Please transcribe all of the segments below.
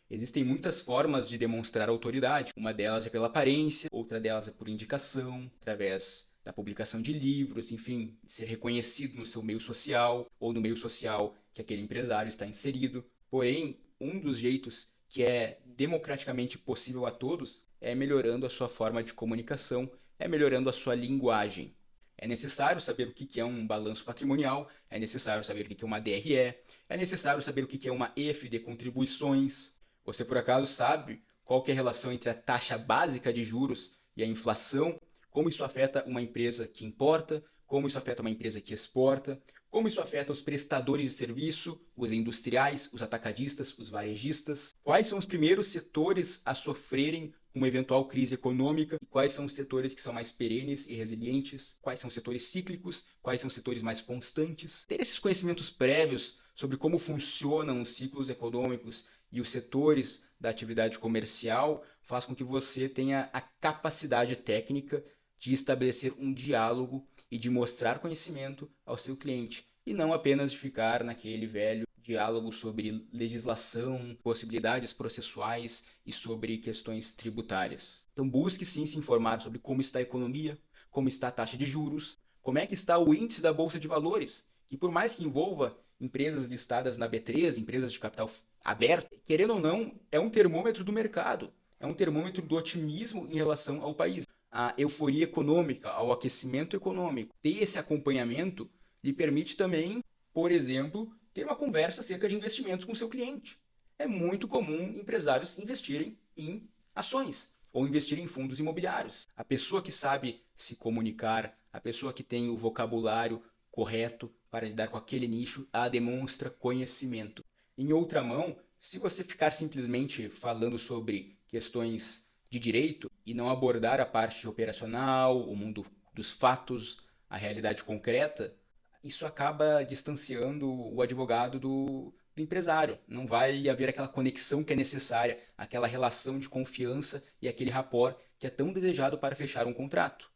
Existem muitas formas de demonstrar autoridade. Uma delas é pela aparência, outra delas é por indicação, através da publicação de livros, enfim, ser reconhecido no seu meio social ou no meio social que aquele empresário está inserido. Porém, um dos jeitos que é democraticamente possível a todos é melhorando a sua forma de comunicação, é melhorando a sua linguagem. É necessário saber o que é um balanço patrimonial, é necessário saber o que é uma DRE, é necessário saber o que é uma EFD contribuições. Você por acaso sabe qual que é a relação entre a taxa básica de juros e a inflação? Como isso afeta uma empresa que importa? Como isso afeta uma empresa que exporta? Como isso afeta os prestadores de serviço, os industriais, os atacadistas, os varejistas? Quais são os primeiros setores a sofrerem uma eventual crise econômica? E quais são os setores que são mais perenes e resilientes? Quais são os setores cíclicos? Quais são os setores mais constantes? Ter esses conhecimentos prévios sobre como funcionam os ciclos econômicos e os setores da atividade comercial faz com que você tenha a capacidade técnica de estabelecer um diálogo e de mostrar conhecimento ao seu cliente, e não apenas de ficar naquele velho diálogo sobre legislação, possibilidades processuais e sobre questões tributárias. Então busque sim se informar sobre como está a economia, como está a taxa de juros, como é que está o índice da Bolsa de Valores, que por mais que envolva empresas listadas na B3, empresas de capital aberto, querendo ou não, é um termômetro do mercado, é um termômetro do otimismo em relação ao país. A euforia econômica, ao aquecimento econômico. Ter esse acompanhamento lhe permite também, por exemplo, ter uma conversa acerca de investimentos com seu cliente. É muito comum empresários investirem em ações ou investirem em fundos imobiliários. A pessoa que sabe se comunicar, a pessoa que tem o vocabulário correto para lidar com aquele nicho, ela demonstra conhecimento. Em outra mão, se você ficar simplesmente falando sobre questões de direito e não abordar a parte operacional, o mundo dos fatos, a realidade concreta, isso acaba distanciando o advogado do empresário. Não vai haver aquela conexão que é necessária, aquela relação de confiança e aquele rapport que é tão desejado para fechar um contrato.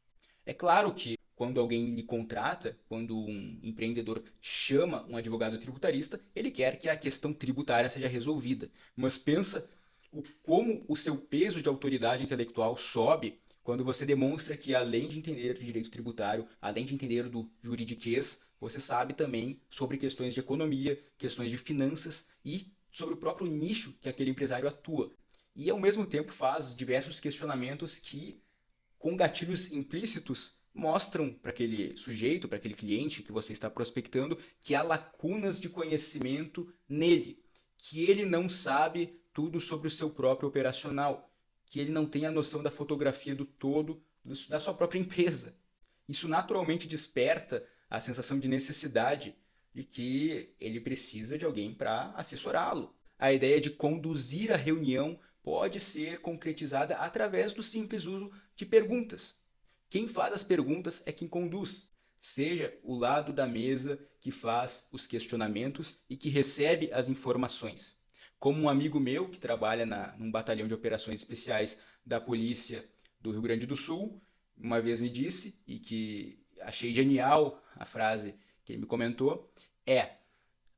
É claro que quando alguém lhe contrata, quando um empreendedor chama um advogado tributarista, ele quer que a questão tributária seja resolvida. Mas pensa como o seu peso de autoridade intelectual sobe quando você demonstra que, além de entender de direito tributário, além de entender do juridiquês, você sabe também sobre questões de economia, questões de finanças e sobre o próprio nicho que aquele empresário atua. E, ao mesmo tempo, faz diversos questionamentos que, com gatilhos implícitos, mostram para aquele sujeito, para aquele cliente que você está prospectando, que há lacunas de conhecimento nele, que ele não sabe tudo sobre o seu próprio operacional, que ele não tem a noção da fotografia do todo da sua própria empresa. Isso naturalmente desperta a sensação de necessidade de que ele precisa de alguém para assessorá-lo. A ideia de conduzir a reunião pode ser concretizada através do simples uso de perguntas. Quem faz as perguntas é quem conduz. Seja o lado da mesa que faz os questionamentos e que recebe as informações. Como um amigo meu que trabalha num batalhão de operações especiais da polícia do Rio Grande do Sul, uma vez me disse, e que achei genial a frase que ele me comentou, é: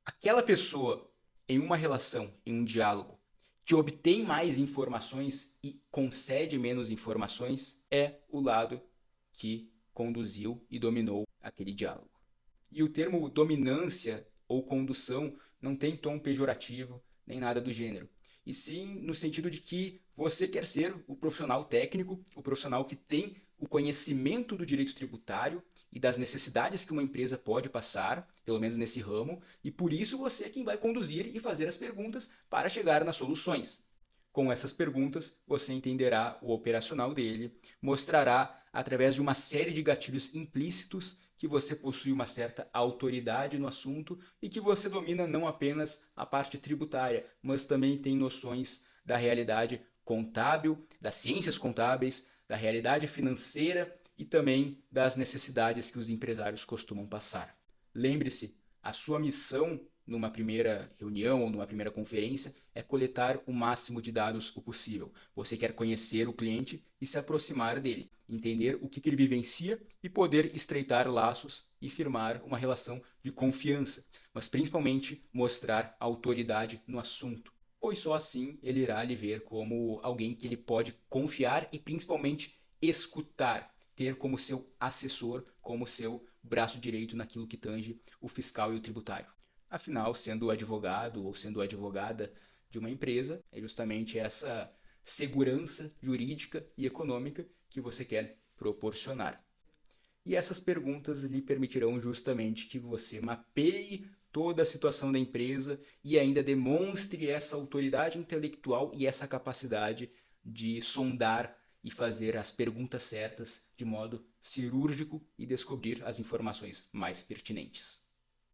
aquela pessoa em uma relação, em um diálogo, que obtém mais informações e concede menos informações, é o lado que conduziu e dominou aquele diálogo. E o termo dominância ou condução não tem tom pejorativo nem nada do gênero, e sim no sentido de que você quer ser o profissional técnico, o profissional que tem o conhecimento do direito tributário e das necessidades que uma empresa pode passar, pelo menos nesse ramo, e por isso você é quem vai conduzir e fazer as perguntas para chegar nas soluções. Com essas perguntas, você entenderá o operacional dele, mostrará, através de uma série de gatilhos implícitos, que você possui uma certa autoridade no assunto e que você domina não apenas a parte tributária, mas também tem noções da realidade contábil, das ciências contábeis, da realidade financeira e também das necessidades que os empresários costumam passar. Lembre-se, a sua missão numa primeira reunião ou numa primeira conferência é coletar o máximo de dados o possível. Você quer conhecer o cliente e se aproximar dele, entender o que ele vivencia e poder estreitar laços e firmar uma relação de confiança, mas principalmente mostrar autoridade no assunto. pois só assim ele irá lhe ver como alguém que ele pode confiar e principalmente escutar, ter como seu assessor, como seu braço direito naquilo que tange o fiscal e o tributário. Afinal, sendo advogado ou sendo advogada de uma empresa, é justamente essa segurança jurídica e econômica que você quer proporcionar. E essas perguntas lhe permitirão justamente que você mapeie toda a situação da empresa e ainda demonstre essa autoridade intelectual e essa capacidade de sondar e fazer as perguntas certas de modo cirúrgico e descobrir as informações mais pertinentes.